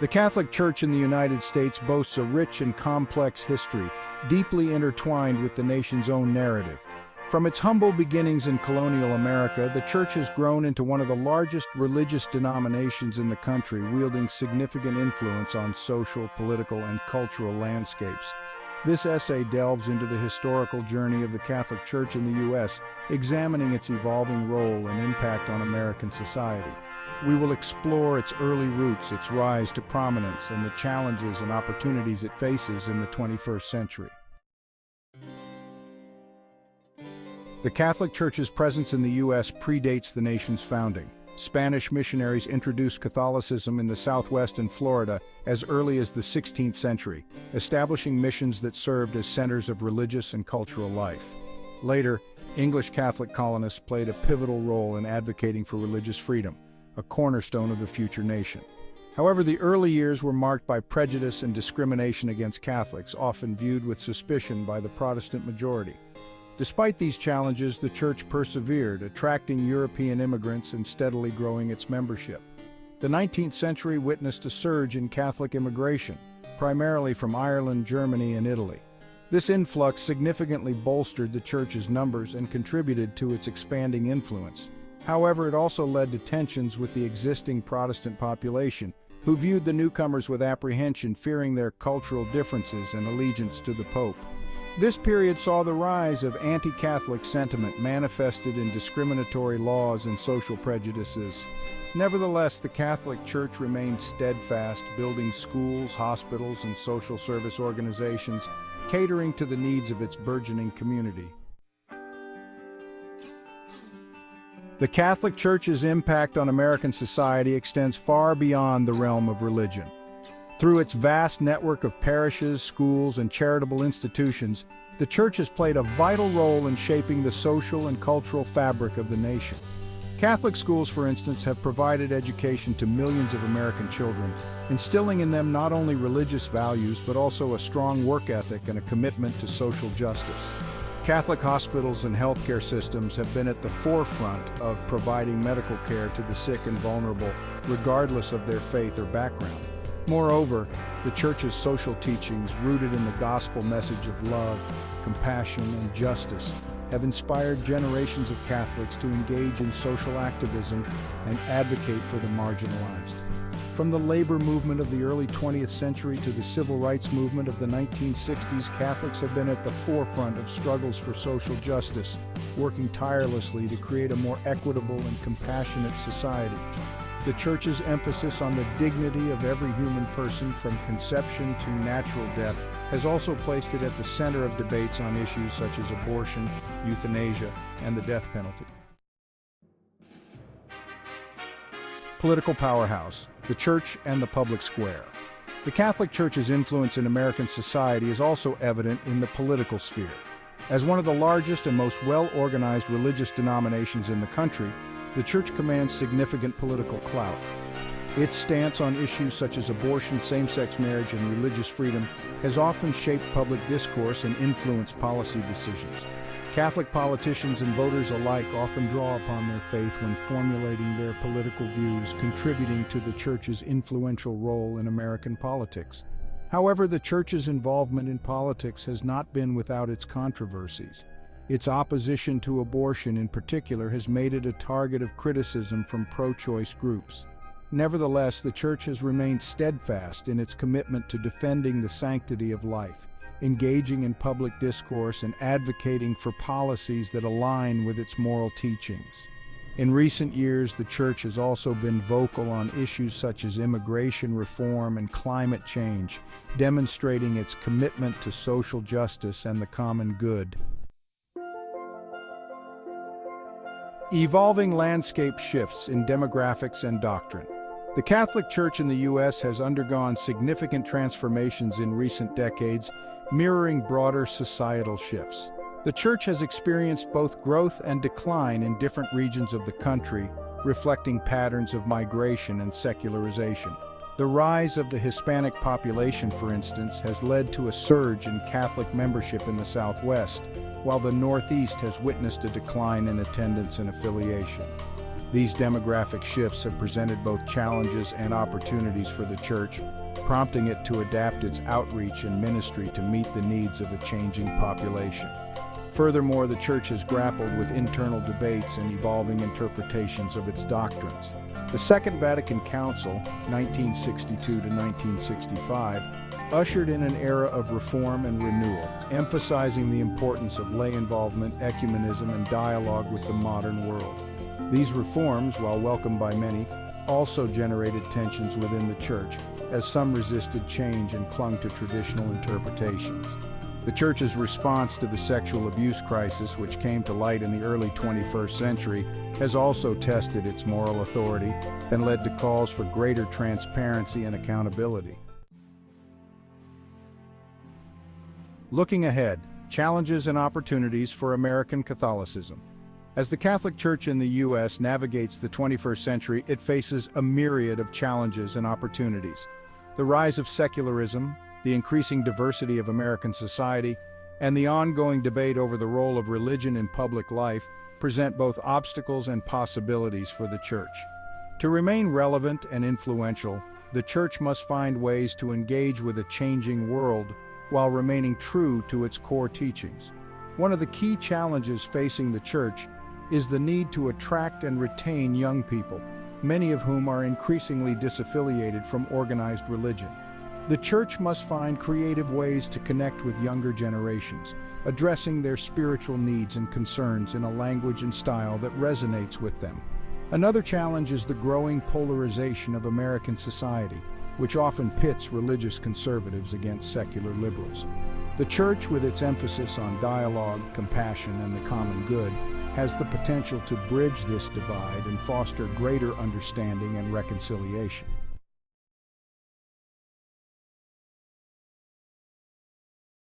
The Catholic Church in the United States boasts a rich and complex history, deeply intertwined with the nation's own narrative. From its humble beginnings in colonial America, the Church has grown into one of the largest religious denominations in the country, wielding significant influence on social, political, and cultural landscapes. This essay delves into the historical journey of the Catholic Church in the U.S., examining its evolving role and impact on American society. We will explore its early roots, its rise to prominence, and the challenges and opportunities it faces in the 21st century. The Catholic Church's presence in the U.S. predates the nation's founding. Spanish missionaries introduced Catholicism in the Southwest and Florida as early as the 16th century, establishing missions that served as centers of religious and cultural life. Later, English Catholic colonists played a pivotal role in advocating for religious freedom, a cornerstone of the future nation. However, the early years were marked by prejudice and discrimination against Catholics, often viewed with suspicion by the Protestant majority. Despite these challenges, the Church persevered, attracting European immigrants and steadily growing its membership. The 19th century witnessed a surge in Catholic immigration, primarily from Ireland, Germany, and Italy. This influx significantly bolstered the Church's numbers and contributed to its expanding influence. However, it also led to tensions with the existing Protestant population, who viewed the newcomers with apprehension, fearing their cultural differences and allegiance to the Pope. This period saw the rise of anti-Catholic sentiment manifested in discriminatory laws and social prejudices. Nevertheless, the Catholic Church remained steadfast, building schools, hospitals, and social service organizations, catering to the needs of its burgeoning community. The Catholic Church's impact on American society extends far beyond the realm of religion. Through its vast network of parishes, schools, and charitable institutions, the Church has played a vital role in shaping the social and cultural fabric of the nation. Catholic schools, for instance, have provided education to millions of American children, instilling in them not only religious values but also a strong work ethic and a commitment to social justice. Catholic hospitals and healthcare systems have been at the forefront of providing medical care to the sick and vulnerable, regardless of their faith or background. Moreover, the Church's social teachings, rooted in the gospel message of love, compassion, and justice, have inspired generations of Catholics to engage in social activism and advocate for the marginalized. From the labor movement of the early 20th century to the civil rights movement of the 1960s, Catholics have been at the forefront of struggles for social justice, working tirelessly to create a more equitable and compassionate society. The Church's emphasis on the dignity of every human person from conception to natural death has also placed it at the center of debates on issues such as abortion, euthanasia, and the death penalty. Political powerhouse, the Church and the public square. The Catholic Church's influence in American society is also evident in the political sphere. As one of the largest and most well-organized religious denominations in the country, the Church commands significant political clout. Its stance on issues such as abortion, same-sex marriage, and religious freedom has often shaped public discourse and influenced policy decisions. Catholic politicians and voters alike often draw upon their faith when formulating their political views, contributing to the Church's influential role in American politics. However, the Church's involvement in politics has not been without its controversies. Its opposition to abortion in particular has made it a target of criticism from pro-choice groups. Nevertheless, the Church has remained steadfast in its commitment to defending the sanctity of life, engaging in public discourse, and advocating for policies that align with its moral teachings. In recent years, the Church has also been vocal on issues such as immigration reform and climate change, demonstrating its commitment to social justice and the common good. Evolving landscape shifts in demographics and doctrine. The Catholic Church in the U.S. has undergone significant transformations in recent decades, mirroring broader societal shifts. The Church has experienced both growth and decline in different regions of the country, reflecting patterns of migration and secularization. The rise of the Hispanic population, for instance, has led to a surge in Catholic membership in the Southwest, while the Northeast has witnessed a decline in attendance and affiliation. These demographic shifts have presented both challenges and opportunities for the church, prompting it to adapt its outreach and ministry to meet the needs of a changing population. Furthermore, the church has grappled with internal debates and evolving interpretations of its doctrines. The Second Vatican Council, 1962 to 1965, ushered in an era of reform and renewal, emphasizing the importance of lay involvement, ecumenism, and dialogue with the modern world. These reforms, while welcomed by many, also generated tensions within the church, as some resisted change and clung to traditional interpretations. The church's response to the sexual abuse crisis, which came to light in the early 21st century, has also tested its moral authority and led to calls for greater transparency and accountability. Looking ahead, challenges and opportunities for American Catholicism. As the Catholic Church in the U.S. navigates the 21st century, it faces a myriad of challenges and opportunities. The rise of secularism, the increasing diversity of American society, and the ongoing debate over the role of religion in public life present both obstacles and possibilities for the Church. To remain relevant and influential, the Church must find ways to engage with a changing world while remaining true to its core teachings. One of the key challenges facing the Church is the need to attract and retain young people, many of whom are increasingly disaffiliated from organized religion. The Church must find creative ways to connect with younger generations, addressing their spiritual needs and concerns in a language and style that resonates with them. Another challenge is the growing polarization of American society, which often pits religious conservatives against secular liberals. The Church, with its emphasis on dialogue, compassion, and the common good, has the potential to bridge this divide and foster greater understanding and reconciliation.